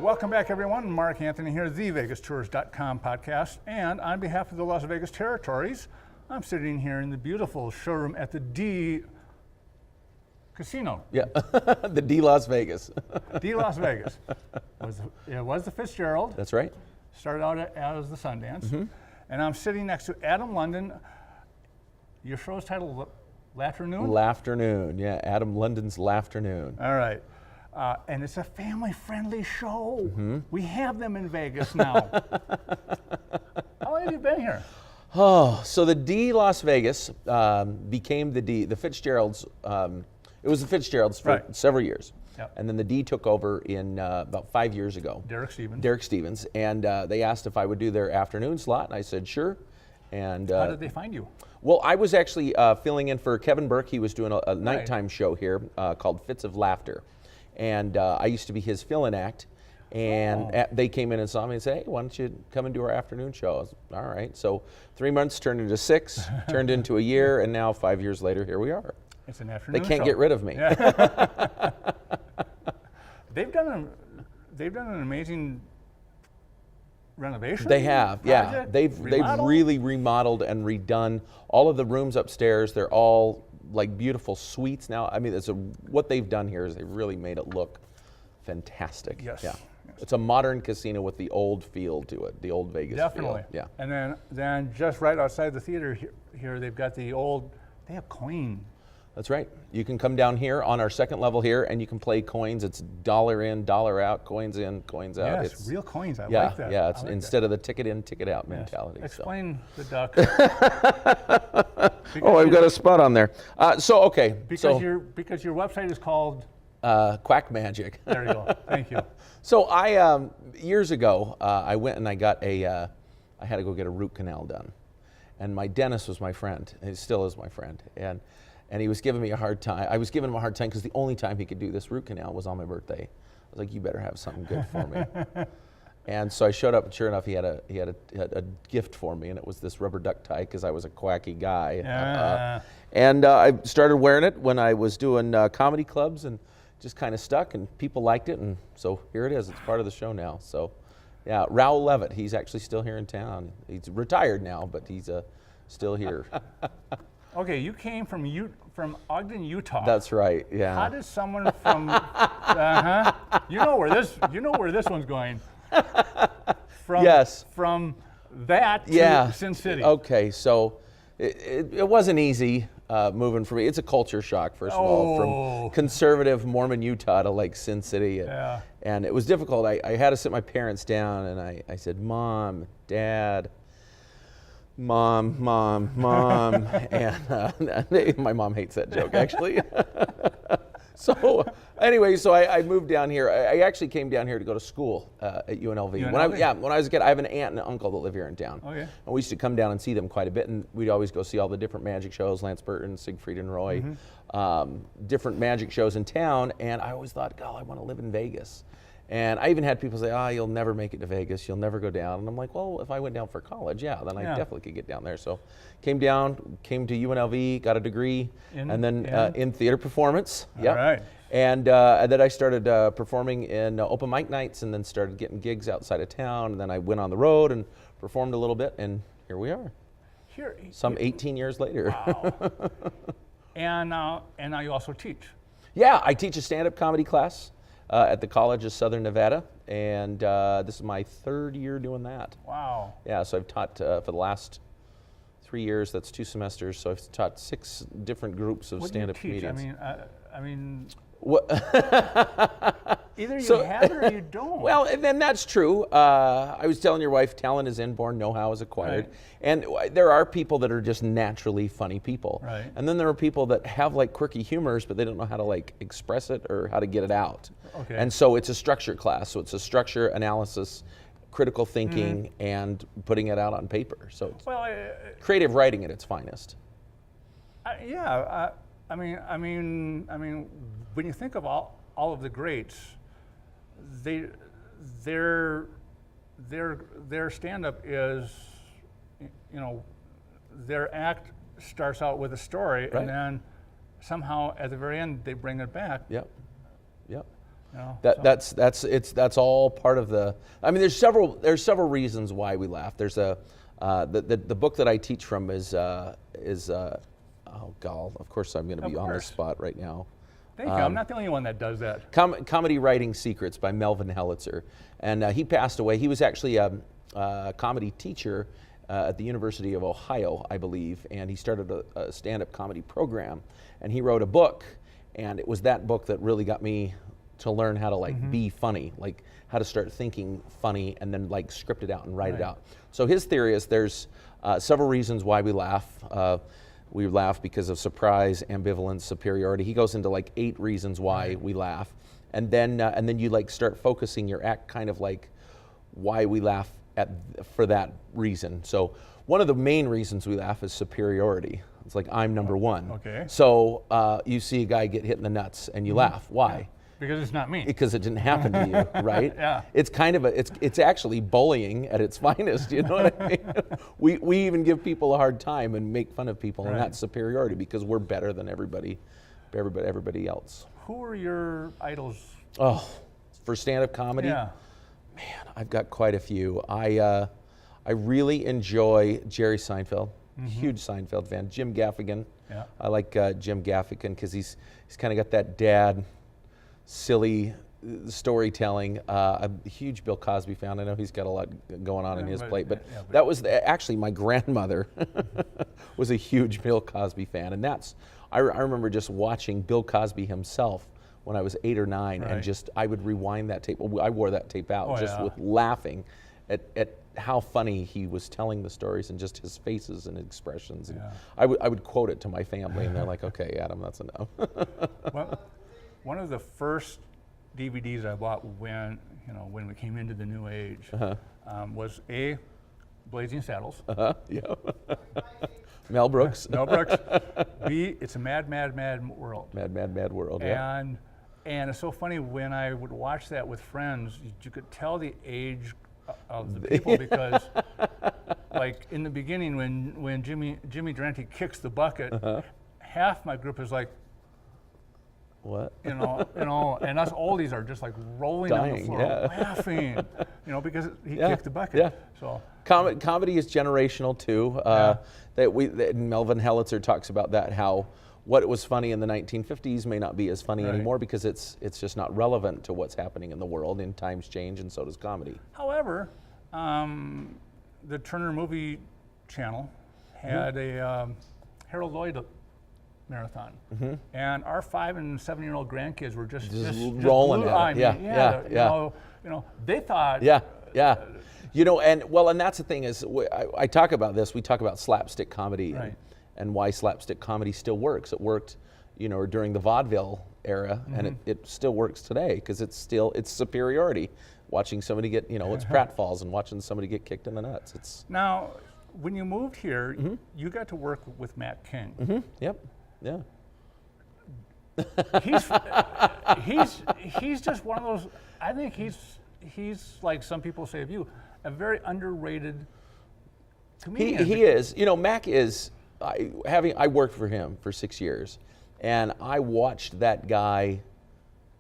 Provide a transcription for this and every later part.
Welcome back, everyone. Mark Anthony here, the VegasTours.com podcast. And on behalf of the Las Vegas Territories, I'm sitting here in the beautiful showroom at the D Casino. Yeah, the D Las Vegas. D Las Vegas. It was the Fitzgerald. That's right. Started out as the Sundance. And I'm sitting next to Adam London. Your show is titled Lafternoon? Lafternoon, yeah, Adam London's Lafternoon. All right. And it's a family-friendly show. We have them in Vegas now. How long have you been here? Oh, so the D Las Vegas became the Fitzgerald's. It was the Fitzgerald's for several years. Yep. And then the D took over in about 5 years ago. Derek Stevens. And they asked if I would do their afternoon slot, and I said sure. And how did they find you? Well, I was actually filling in for Kevin Burke. He was doing a nighttime show here called Fits of Laughter. And I used to be his fill-in act. And they came in and saw me and said, hey, why don't you come and do our afternoon show? I was, all right. So 3 months turned into 6, turned into a year, and now 5 years later, here we are. It's an afternoon They can't show. get rid of me. Yeah. They've done an amazing renovation. They have, yeah. Project? They've really remodeled and redone all of the rooms upstairs. They're all like beautiful suites now. I mean, what they've done here is they've really made it look fantastic. Yes. Yeah. It's a modern casino with the old feel to it, the old Vegas Definitely. feel. Yeah. And then just right outside the theater here they've got they have coin. That's right. You can come down here on our second level here and you can play coins. It's dollar in, dollar out, coins in, coins out. Yes, real coins. I yeah, like that. Yeah, it's like instead of the ticket in, ticket out mentality. Yes. Explain the duck. Oh, I've got a spot on there. Because your website is called Quack Magic. There you go. Thank you. So I years ago I went and I got I had to go get a root canal done, and my dentist was my friend. He still is my friend, and he was giving me a hard time. I was giving him a hard time because the only time he could do this root canal was on my birthday. I was like, you better have something good for me. And so I showed up, and sure enough, he had a gift for me, and it was this rubber duck tie because I was a quacky guy. And I started wearing it when I was doing comedy clubs, and just kind of stuck, and people liked it, and so here it is. It's part of the show now. So, yeah, Raoul Levitt, he's actually still here in town. He's retired now, but he's still here. Okay, you came from Ogden, Utah. That's right. Yeah. How does someone from you know where this one's going? From that to Sin City. Okay, so it wasn't easy moving for me. It's a culture shock, first of all, from conservative Mormon Utah to like Sin City. And it was difficult. I had to sit my parents down and I said, Mom, Dad, Mom, and my mom hates that joke, actually. So anyway, I moved down here. I actually came down here to go to school at UNLV. When I was a kid, I have an aunt and an uncle that live here in town. Okay. And we used to come down and see them quite a bit, and we'd always go see all the different magic shows, Lance Burton, Siegfried and Roy, different magic shows in town, and I always thought, God, I want to live in Vegas. And I even had people say, you'll never make it to Vegas, you'll never go down. And I'm like, well, if I went down for college, then I definitely could get down there. So came to UNLV, got a degree, and then in theater performance. All right. And then I started performing in open mic nights, and then started getting gigs outside of town. And then I went on the road and performed a little bit, and here we are. Some 18 years later. Wow. And now you also teach. Yeah, I teach a stand-up comedy class at the College of Southern Nevada, and this is my 3rd year doing that. Wow. Yeah, so I've taught for the last 3 years. That's 2 semesters. So I've taught 6 different groups of stand-up comedians. I mean, what? either you have it or you don't. Well, and then that's true. I was telling your wife, talent is inborn, know-how is acquired. Right. And there are people that are just naturally funny people. Right. And then there are people that have like quirky humors, but they don't know how to like express it or how to get it out. Okay. And so it's a structure class. So it's a structure, analysis, critical thinking, and putting it out on paper. So it's creative writing at its finest. I mean, when you think of all of the greats, their stand-up is, their act starts out with a story, and then somehow at the very end they bring it back. Yep. You know, That's all part of the. I mean, there's several reasons why we laugh. There's the book that I teach from is oh God, of course I'm going to be on the spot right now. Thank you. I'm not the only one that does that. Comedy Writing Secrets by Melvin Helitzer, and he passed away. He was actually a comedy teacher at the University of Ohio, I believe, and he started a stand-up comedy program, and he wrote a book, and it was that book that really got me to learn how to like be funny, like how to start thinking funny and then like script it out and write it out. So his theory is there's several reasons why we laugh. We laugh because of surprise, ambivalence, superiority. He goes into like 8 reasons why we laugh, and then you like start focusing your act kind of like why we laugh for that reason. So one of the main reasons we laugh is superiority. It's like I'm number one. Okay. So you see a guy get hit in the nuts and you laugh. Why? Yeah. Because it's not me. Because it didn't happen to you, right? Yeah. It's kind of it's actually bullying at its finest. You know what I mean? we even give people a hard time and make fun of people, and that's superiority because we're better than everybody else. Who are your idols? Oh, for stand-up comedy? Yeah. Man, I've got quite a few. I really enjoy Jerry Seinfeld. Huge Seinfeld fan. Jim Gaffigan. Yeah. I like Jim Gaffigan because he's kind of got that dad, silly storytelling. I'm a huge Bill Cosby fan. I know he's got a lot going on in his plate, but that was actually my grandmother was a huge Bill Cosby fan, and I remember just watching Bill Cosby himself when I was 8 or 9, and just I would rewind that tape. I wore that tape out with laughing at how funny he was telling the stories and just his faces and expressions. And I would quote it to my family, and they're like, "Okay, Adam, that's enough." Well, one of the first DVDs I bought when we came into the new age was A, Blazing Saddles. Yeah. Mel Brooks. Mel Brooks. B, It's a Mad, Mad, Mad World. Mad, Mad, Mad World. Yeah. And it's so funny when I would watch that with friends, you could tell the age of the people because, like in the beginning, when Jimmy Durante kicks the bucket, half my group is like, what? And us oldies are just like rolling on the floor, laughing, because he kicked the bucket. Yeah. So comedy is generational too. That Melvin Helitzer talks about that, how what was funny in the 1950s may not be as funny anymore because it's just not relevant to what's happening in the world, and times change, and so does comedy. However, the Turner Movie Channel had a Harold Lloyd marathon, and our 5 and 7 year old grandkids were just rolling at it. They thought, and that's the thing is I talk about this. We talk about slapstick comedy and why slapstick comedy still works. It worked, during the vaudeville era, and it still works today because it's superiority. Watching somebody get, it's pratfalls and watching somebody get kicked in the nuts. Now, when you moved here, you got to work with Matt King. Yep. Yeah. He's just one of those. I think he's like some people say of you, a very underrated comedian. He is. Mac is. I worked for him for 6 years, and I watched that guy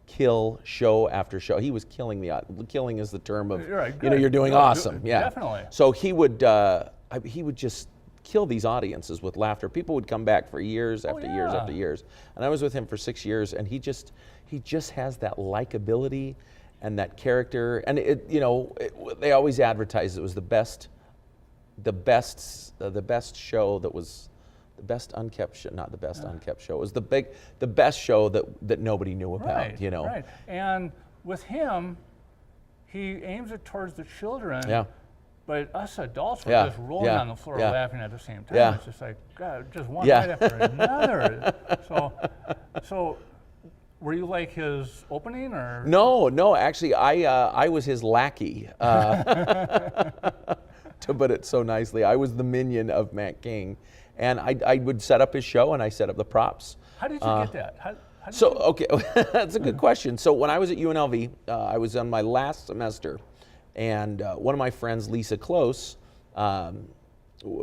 kill show after show. He was killing killing is the term of you're doing awesome. Yeah, definitely. So he would just kill these audiences with laughter. People would come back for years after years after years. And I was with him for 6 years, and he just has that likability and that character. And they always advertised it was the best show that was the best unkept show, not the best unkept show. It was the best show that nobody knew about. Right. And with him, he aims it towards the children. Yeah. But us adults were just rolling on the floor laughing at the same time. Yeah. It's just like, God, just one night after another. So were you like his opening or? No, actually I was his lackey. To put it so nicely, I was the minion of Matt King, and I would set up his show and I set up the props. How did you get that? Okay, that's a good question. So when I was at UNLV, I was on my last semester. And one of my friends, Lisa Close,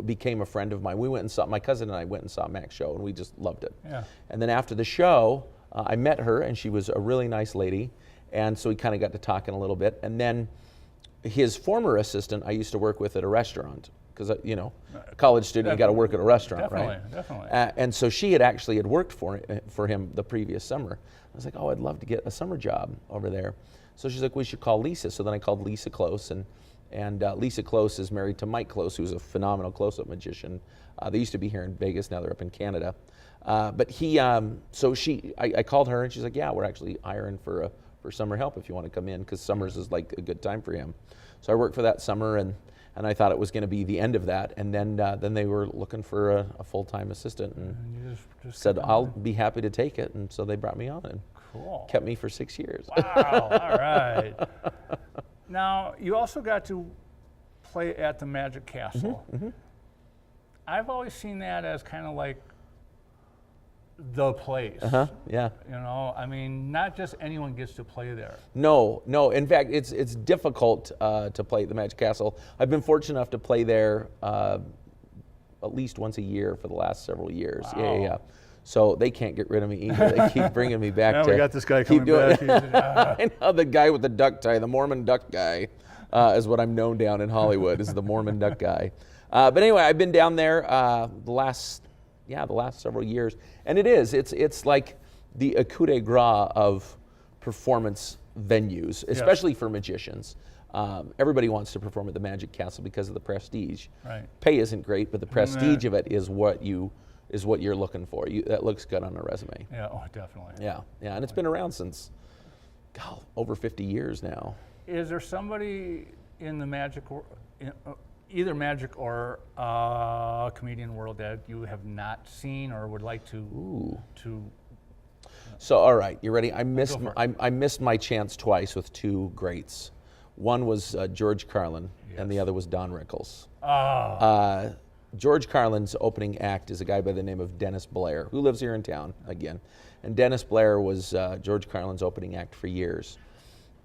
became a friend of mine. We went and saw, my cousin and I went and saw Mac's show, and we just loved it. Yeah. And then after the show, I met her, and she was a really nice lady. And so we kind of got to talking a little bit. And then his former assistant, I used to work with at a restaurant, because, you know, a college student, you got to work at a restaurant, right? Definitely. And so she had worked for him the previous summer. I was like, oh, I'd love to get a summer job over there. So she's like, we should call Lisa. So then I called Lisa Close, and Lisa Close is married to Mike Close, who's a phenomenal close-up magician. They used to be here in Vegas, now they're up in Canada. But I called her, and she's like, yeah, we're actually hiring for summer help if you want to come in, because summers is like a good time for him. So I worked for that summer, and I thought it was going to be the end of that. And then they were looking for a full-time assistant, and you just said, I'll be happy to take it. And so they brought me on and cool. kept me for 6 years. Wow, all right. Now, you also got to play at the Magic Castle. I've always seen that as kind of like the place. Yeah. You know, I mean, not just anyone gets to play there. No. In fact, it's difficult to play at the Magic Castle. I've been fortunate enough to play there at least once a year for the last several years. Wow. Yeah. So they can't get rid of me either. They keep bringing me back. Now to we got this guy keep coming doing back. I know, the guy with the duck tie, the Mormon duck guy, is what I'm known down in Hollywood, is the Mormon duck guy. But anyway, I've been down there the last several years, and it's like the coup de grace of performance venues, especially for magicians. Everybody wants to perform at the Magic Castle because of the prestige. Right. Pay isn't great, but the prestige of it is what you're looking for. That looks good on a resume. Yeah, oh, definitely. Yeah, and it's been around since, over 50 years now. Is there somebody in the magic, either magic or comedian world, that you have not seen or would like to? So, all right, you ready? I Go for it. I missed my chance twice with two greats. One was George Carlin, and the other was Don Rickles. George Carlin's opening act is a guy by the name of Dennis Blair, who lives here in town again. And Dennis Blair was George Carlin's opening act for years.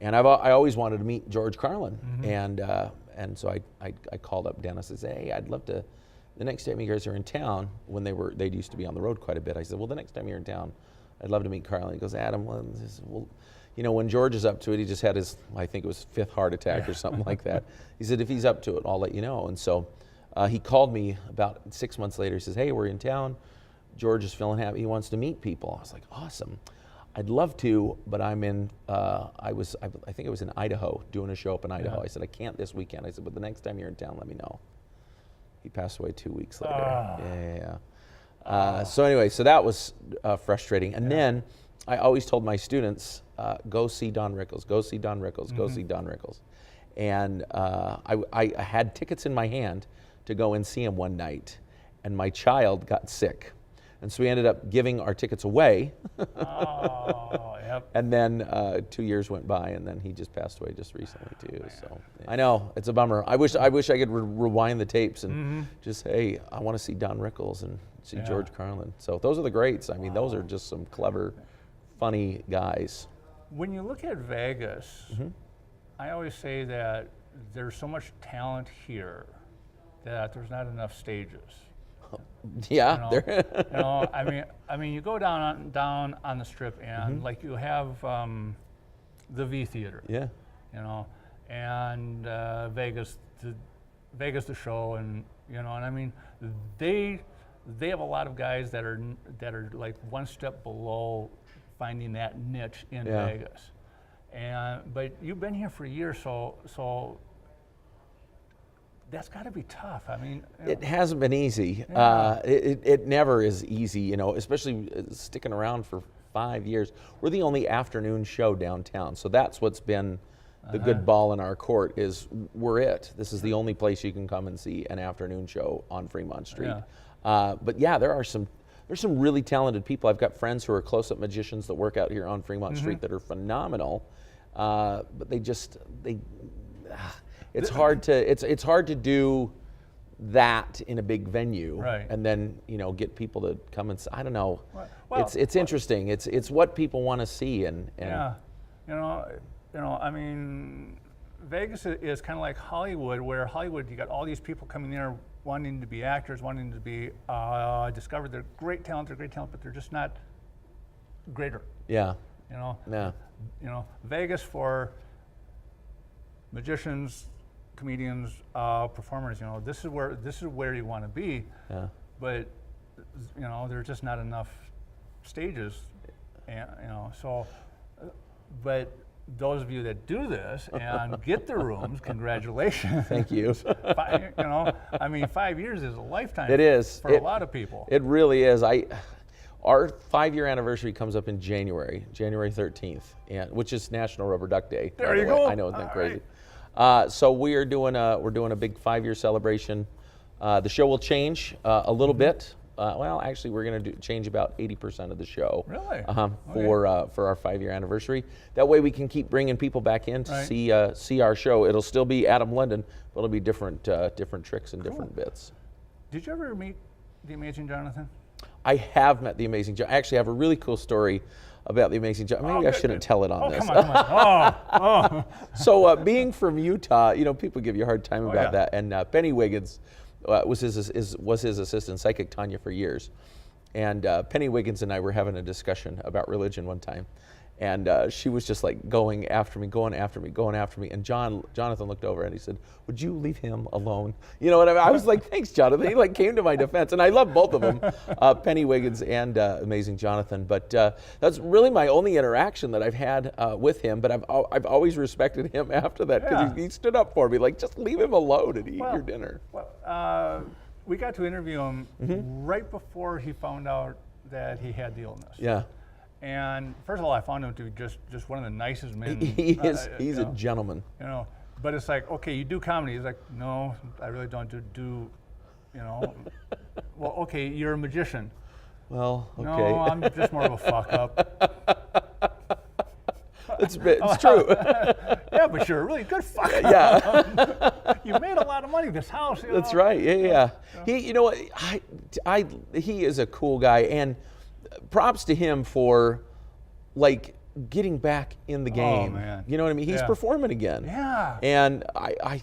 And I always wanted to meet George Carlin. And so I called up Dennis and said, hey, I'd love to, the next time you guys are in town, when they used to be on the road quite a bit, I said, well, the next time you're in town, I'd love to meet Carlin. He goes, Adam, well, you know, when George is up to it, he just had his, I think it was 5th heart attack or something like that. He said, if he's up to it, I'll let you know. And so he called me about 6 months later. He says, hey, we're in town. George is feeling happy. He wants to meet people. I was like, awesome. I'd love to, but I'm in, I think I was in Idaho, doing a show up in Idaho. I said, I can't this weekend. I said, but the next time you're in town, let me know. He passed away 2 weeks later. So anyway, so that was frustrating. And then I always told my students, go see Don Rickles, go see Don Rickles, go see Don Rickles. And I had tickets in my hand to go and see him one night, and my child got sick. And so we ended up giving our tickets away. And then 2 years went by, and then he just passed away just recently too. So I know, it's a bummer. I wish I could rewind the tapes and just, hey, I want to see Don Rickles and see George Carlin. So those are the greats. I mean, those are just some clever, funny guys. When you look at Vegas, I always say that there's so much talent here that there's not enough stages. Yeah, You know, I mean, you go down on the Strip, and like you have the V Theater. Yeah. You know, and Vegas the show, and you know, and I mean, they have a lot of guys that are like one step below finding that niche in Vegas. But you've been here for years, so that's got to be tough. I mean, it hasn't been easy. It never is easy, you know, especially sticking around for 5 years. We're the only afternoon show downtown, so that's what's been the good ball in our court, is we're it. This is the only place you can come and see an afternoon show on Fremont Street. But yeah, there's some really talented people. I've got friends who are close-up magicians that work out here on Fremont Street that are phenomenal, but it's hard to do that in a big venue, and then get people to come and I don't know. Well, it's interesting. It's what people want to see, and yeah, I mean, Vegas is kind of like Hollywood, where Hollywood, you got all these people coming there wanting to be actors, wanting to be discovered. They're great talent, but they're just not greater. Yeah. You know, Yeah. Vegas for magicians, comedians, performers. This is where you want to be. Yeah. But there's just not enough stages, and so. But those of you that do this and get the rooms, congratulations. Thank you. 5 years is a lifetime. It is. For a lot of people. It really is. Our 5-year anniversary comes up in January 13th, which is National Rubber Duck Day. There you by the way. go. I know, isn't that All crazy? So we're doing a big 5-year celebration. The show will change a little bit. Well, actually, we're going to change about 80% of the show. Really? For our 5-year anniversary. That way, we can keep bringing people back in to see our show. It'll still be Adam London, but it'll be different tricks and different bits. Did you ever meet the Amazing Jonathan? I have met the Amazing Jonathan. I actually have a really cool story about the Amazing Jonathan. Maybe I shouldn't tell it on this. Come on. So being from Utah, people give you a hard time about yeah. that. And Penny Wiggins was his assistant psychic Tanya for years. And Penny Wiggins and I were having a discussion about religion one time. And she was just like going after me. And Jonathan looked over and he said, "Would you leave him alone?" You know what I mean? I was like, "Thanks, Jonathan." He came to my defense. And I love both of them, Penny Wiggins and Amazing Jonathan. But that's really my only interaction that I've had with him. But I've always respected him after that because he stood up for me. Just leave him alone and eat your dinner. Well, we got to interview him right before he found out that he had the illness. Yeah. And first of all, I found him to be just one of the nicest men. He's a gentleman. But it's like, okay, you do comedy. He's like, no, I really don't do. Well, okay, you're a magician. Well, okay. No, I'm just more of a fuck up. It's true. Yeah, but you're a really good fuck up. Yeah. You made a lot of money. This house. That's right. Yeah. He, what? He is a cool guy, and props to him for getting back in the game. Oh, man. You know what I mean? He's performing again. Yeah. And I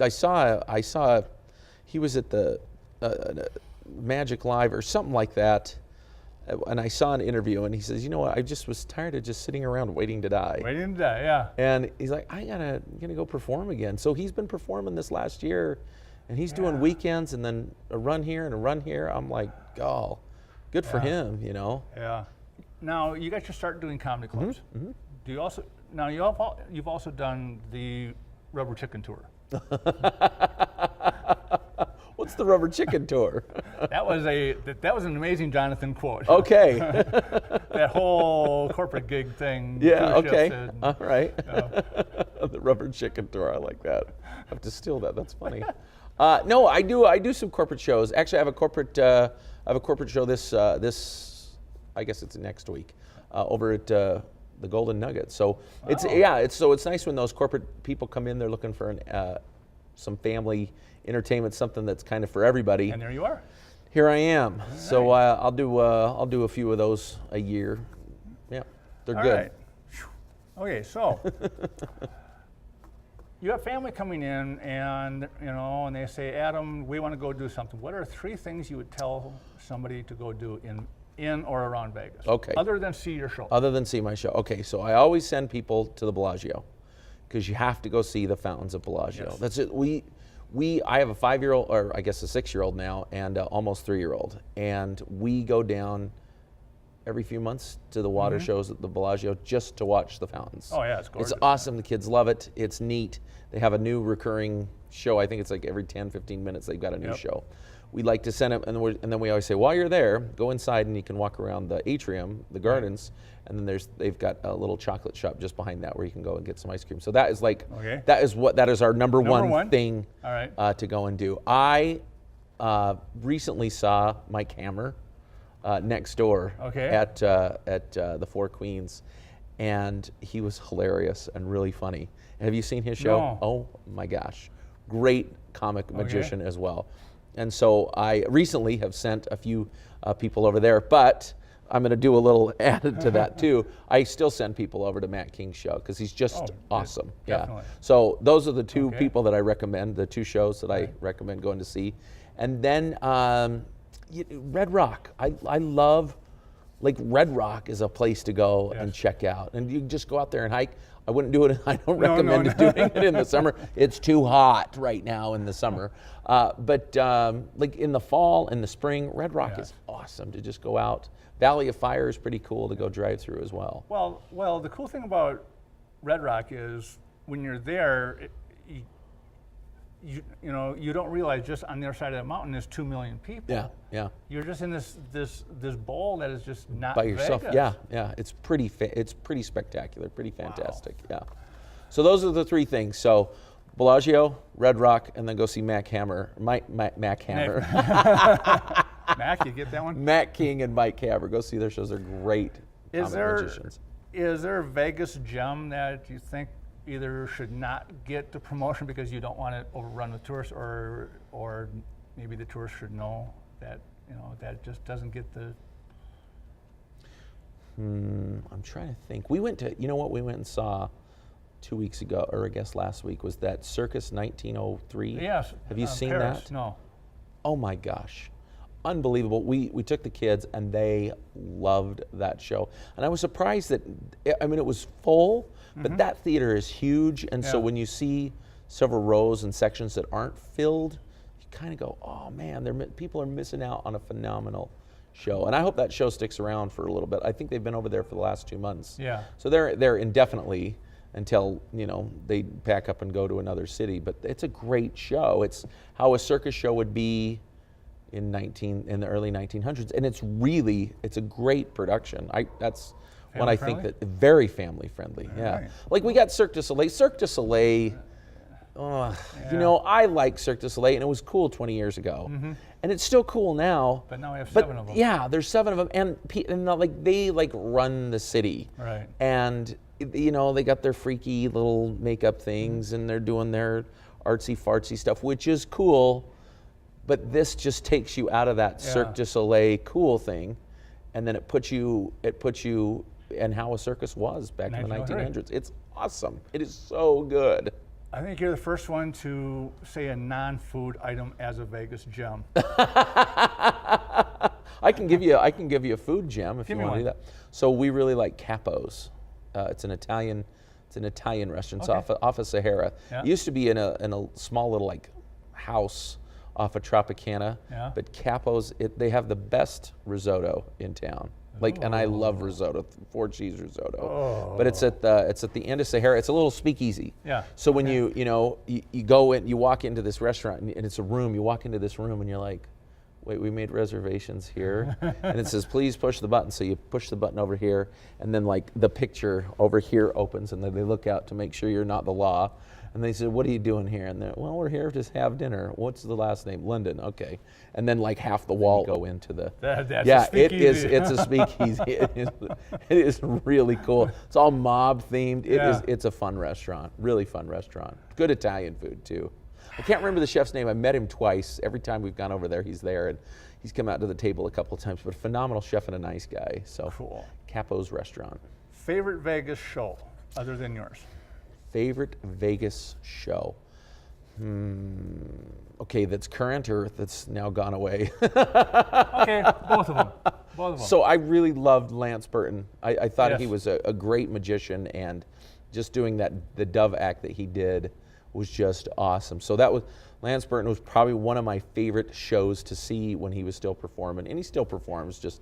saw he was at the Magic Live or something like that, and I saw an interview, and he says, "You know what? I just was tired of just sitting around waiting to die." Waiting to die, yeah. And he's like, I'm gonna go perform again. So he's been performing this last year, and he's doing weekends and then a run here and a run here. I'm like, oh, good for him, Yeah. Now you got your start doing comedy clubs. Mm-hmm. Do you also you've also done the Rubber Chicken Tour? What's the Rubber Chicken Tour? That was an Amazing Jonathan quote. Okay. That whole corporate gig thing. Yeah. Okay. And, all right. The Rubber Chicken Tour. I like that. I have to steal that. That's funny. No, I do some corporate shows. Actually, I have a corporate show this. I guess it's next week, over at the Golden Nugget. So it's nice when those corporate people come in. They're looking for some family entertainment, something that's kind of for everybody. And there you are. Here I am. Right. So I'll do a few of those a year. Yeah, they're All good. Right. Okay, so you have family coming in, and and they say, "Adam, we want to go do something." What are 3 things you would tell somebody to go do in or around Vegas? Okay. Other than see your show. Other than see my show. Okay, so I always send people to the Bellagio because you have to go see the fountains of Bellagio. Yes. That's it. I have a 5-year-old, or I guess a 6-year-old now, and almost 3-year-old, and we go down every few months to the water shows at the Bellagio just to watch the fountains. Oh yeah, it's gorgeous. It's awesome. The kids love it. It's neat. They have a new recurring show. I think it's every 10, 15 minutes they've got a new show. We like to send them, and then we always say, while you're there, go inside and you can walk around the atrium, the gardens, and then they've got a little chocolate shop just behind that where you can go and get some ice cream. So that is that is our number one thing to go and do. I recently saw Mike Hammer next door at the Four Queens, and he was hilarious and really funny. Have you seen his show? No. Oh my gosh, great comic magician as well. And so I recently have sent a few people over there, but I'm going to do a little added to that too. I still send people over to Matt King's show because he's just awesome. Definitely. Yeah. So those are the 2 people that I recommend, the 2 shows that I recommend going to see. And then Red Rock. I love like Red Rock is a place to go and Yes. check out. And you can just go out there and hike. I wouldn't do it. I don't No, recommend no. doing it in the summer. It's too hot right now in the summer. But like in the fall and the spring, Red Rock Yes. is awesome to just go out. Valley of Fire is pretty cool to go drive through as well. Well, the cool thing about Red Rock is when you're there, you know, you don't realize just on the other side of the mountain is 2 million people. Yeah, yeah. You're just in this bowl that is just not By yourself. Vegas. Yeah, yeah. It's pretty spectacular, pretty fantastic. Yeah. So those are the three things. So Bellagio, Red Rock, and then go see Mac Hammer. Mac Hammer. Mac, you get that one? Matt King and Mike Hammer. Go see their shows. They're great Is comic magicians. there a Vegas gem that you think either should not get the promotion because you don't want it overrun with tourists, or maybe the tourists should know that, you know, that just doesn't get the... I'm trying to think. We went to, you know what we went and saw 2 weeks ago, or I guess last week, was that Circus 1903. Yes. Have you seen Paris. that? No. Oh my gosh. Unbelievable. We took the kids and they loved that show. And I was surprised that, I mean, it was full, but that theater is huge. And so Yeah. when you see several rows and sections that aren't filled, you kind of go, oh man, people are missing out on a phenomenal show. And I hope that show sticks around for a little bit. I think they've been over there for the last 2 months. Yeah. So they're indefinitely until, you know, they pack up and go to another city. But it's a great show. It's how a circus show would be in the early 1900s, and it's a great production. That's what I think Family that very family friendly. Yeah, right. like we got Cirque du Soleil. Cirque du Soleil. You know, I like Cirque du Soleil, and it was cool 20 years ago, and it's still cool now. But now we have 7 of them. Yeah, there's 7 of them, and like they like run the city. Right. And you know, they got their freaky little makeup things, and they're doing their artsy fartsy stuff, which is cool. But this just takes you out of that Cirque du Soleil cool thing, and then it puts you in how a circus was back in the 1900s. It's awesome. It is so good. I think you're the first one to say a non-food item as a Vegas gem. I can give you a food gem if Give you me want to do one. that. So we really like Capo's. It's an Italian restaurant. It's off of Sahara. Yeah. It used to be in a small little like house off of Tropicana. Yeah. But Capo's, they have the best risotto in town. And I love risotto, 4 cheese risotto. But it's at the end of Sahara. It's a little speakeasy. Yeah. So when you go in, you walk into this restaurant and it's a room. You walk into this room and you're like, wait, we made reservations here. And it says, please push the button. So you push the button over here, and then like the picture over here opens, and then they look out to make sure you're not the law. And they said, what are you doing here? And they're, well, we're here to have dinner. What's the last name? London. Okay. And then like half the wall go into the. That's a yeah, it is. speakeasy. It's a speakeasy. It is really cool. It's all mob themed. It's a fun restaurant. Really fun restaurant. Good Italian food too. I can't remember the chef's name. I met him twice. Every time we've gone over there, he's there, and he's come out to the table a couple of times. But a phenomenal chef and a nice guy. So Cool. Capo's Restaurant. Favorite Vegas show other than yours? Favorite Vegas show? Okay, that's current or that's now gone away. Okay, both of them. Both of them. So I really loved Lance Burton. I thought he Yes. was a great magician, and just doing the Dove act that he did was just awesome. So Lance Burton was probably one of my favorite shows to see when he was still performing, and he still performs, just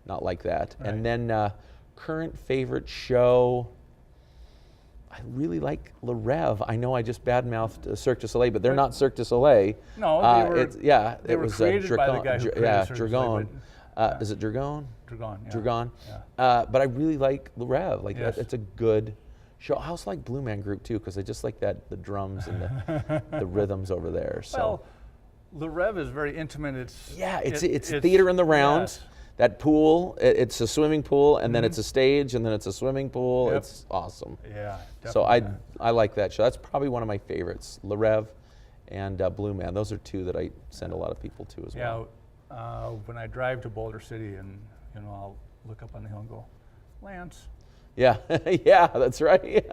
not like that. Right. And then current favorite show, I really like Le Rêve. I know I just badmouthed Cirque du Soleil, but they're not Cirque du Soleil. No, they were created by the guy who created Cirque du Soleil, Dragon. Is it Dragon? Dragon. Yeah. Dragon. Yeah. But I really like Le Rêve. Like Yes. it's a good show. I also like Blue Man Group too, because I just like the drums and the rhythms over there. So Well, Le Rêve is very intimate. it's theater in the round. Yes. That pool, it's a swimming pool, and then it's a stage, and then it's a swimming pool. Yep. It's awesome. Yeah. So Definitely. I like that show. That's probably one of my favorites. Le Rêve and Blue Man. Those are 2 that I send a lot of people to as well. Yeah. When I drive to Boulder City, and I'll look up on the hill and go, Lance, Yeah, yeah, that's right.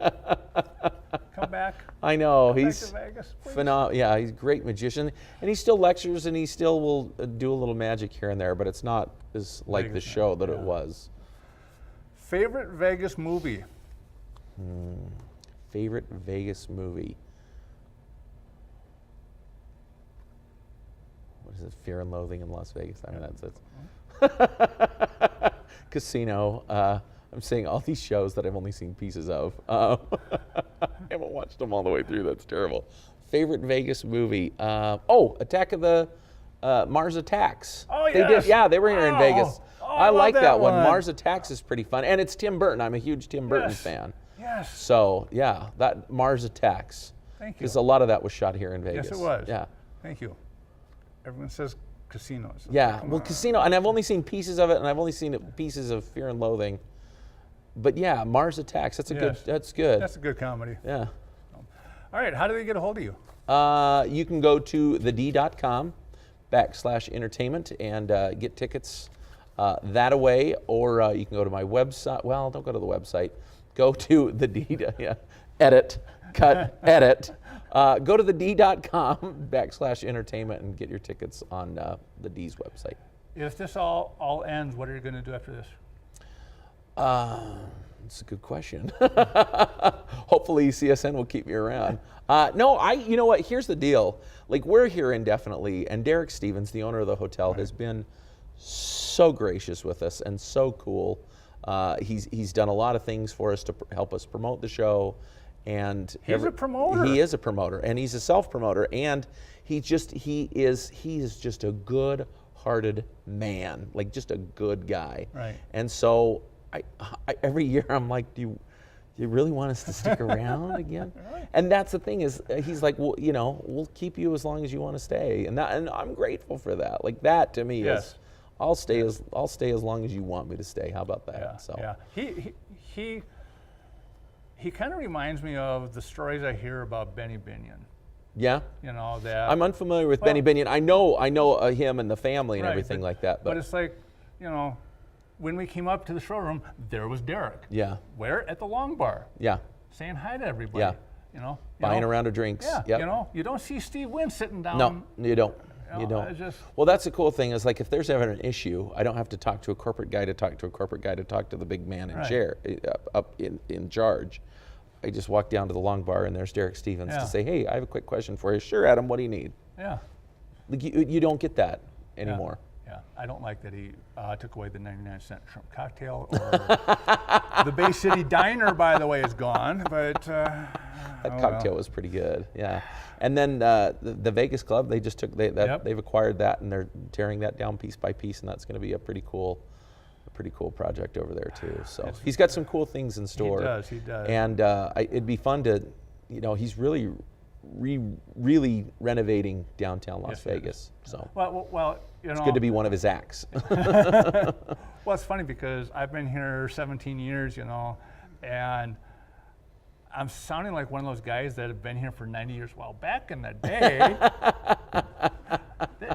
come back. I know. Back He's to Vegas, please. phenomenal. Yeah, he's a great magician, and he still lectures, and he still will do a little magic here and there, but it's not as like the Vegas, show that it yeah. was. Favorite Vegas movie? Favorite Vegas movie? What is it? Fear and Loathing in Las Vegas. I mean, that's it. Casino. I'm seeing all these shows that I've only seen pieces of. I haven't watched them all the way through. That's terrible. Favorite Vegas movie? Attack of the Mars Attacks. Oh, They did, yes. they were here in Vegas. Oh, I love like that one. one. Mars Attacks is pretty fun, and it's Tim Burton. I'm a huge Tim Burton Yes. fan. Yes. So yeah, that Mars Attacks. Thank you. Because a lot of that was shot here in Vegas. Yes, it was. Yeah. Thank you. Everyone says casinos. Yeah. Come Well, on. Casino, and I've only seen pieces of it, and I've only seen pieces of Fear and Loathing. But yeah, Mars Attacks. That's a good. Yes. That's good. That's a good comedy. Yeah. All right, how do they get a hold of you? You can go to thed.com/entertainment and get tickets that away, or you can go to my website. Well, don't go to the website. Go to the D. Yeah, edit, cut, edit. Go to thed.com/entertainment and get your tickets on the D's website. If this all ends, what are you going to do after this? That's a good question. Hopefully CSN will keep me around. No, you know what, here's the deal. Like, we're here indefinitely, and Derek Stevens, the owner of the hotel, has been so gracious with us and so cool. He's done a lot of things for us to help us promote the show. And He's a promoter. He is a promoter, and he's a self-promoter, and he is just a good-hearted man, like just a good guy. Right. And so I every year I'm like, do you really want us to stick around again? Really? And that's the thing is, he's like, well, we'll keep you as long as you want to stay, and I'm grateful for that. Like, that to me Yes. is, I'll stay as long as you want me to stay. How about that? Yeah. So Yeah. He kind of reminds me of the stories I hear about Benny Binion. yeah. You know that. I'm unfamiliar with Well- Benny Binion. I know him and the family and Right, everything but- like that. But it's like, when we came up to the showroom, there was Derek. yeah, Where? At the Long Bar, yeah, saying hi to everybody. Yeah. Buying a round of drinks. Yeah. Yep. You don't see Steve Wynn sitting down. No, you don't. You know, don't. it's just- Well, that's the cool thing is, like, if there's ever an issue, I don't have to talk to a corporate guy to talk to a corporate guy to talk to the big man in Right. chair up in charge. I just walk down to the Long Bar and there's Derek Stevens Yeah. to say, hey, I have a quick question for you. Sure, Adam, what do you need? Yeah. Like, you don't get that anymore. Yeah. I don't like that he took away the 99-cent shrimp cocktail. Or the Bay City Diner, by the way, is gone. But That cocktail was pretty good, yeah. And then the Vegas Club, they just took Yep. they've acquired that, and they're tearing that down piece by piece, and that's going to be a pretty cool project over there too. So he's got some cool things in store. He does. And it'd be fun to, he's really renovating downtown Las Yes, he is. Vegas. So Well, it's good to be one of his acts. Well, it's funny because I've been here 17 years, and I'm sounding like one of those guys that have been here for 90 years. Well, back in the day,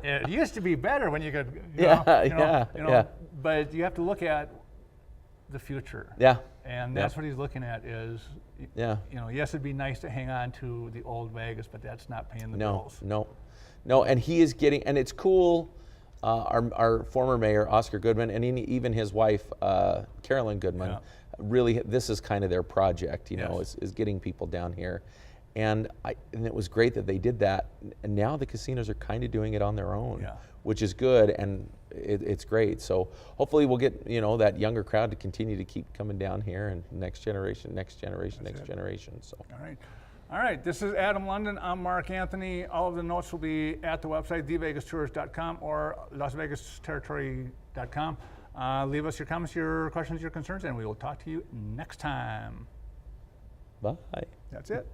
it used to be better when you could, Yeah. But you have to look at the future. Yeah. And Yeah. that's what he's looking at is, Yeah. yes, it'd be nice to hang on to the old Vegas, but that's not paying the No, bills. no, and he is getting, and it's cool. Our former mayor, Oscar Goodman, and even his wife, Carolyn Goodman, Yeah. really, this is kind of their project, Yes. is getting people down here. And it was great that they did that. And now the casinos are kind of doing it on their own, Yeah. which is good, and it's great. So hopefully we'll get, that younger crowd to continue to keep coming down here, and next generation. So. All right. This is Adam London. I'm Mark Anthony. All of the notes will be at the website, thevegastours.com or lasvegasterritory.com. Leave us your comments, your questions, your concerns, and we will talk to you next time. Bye. That's it.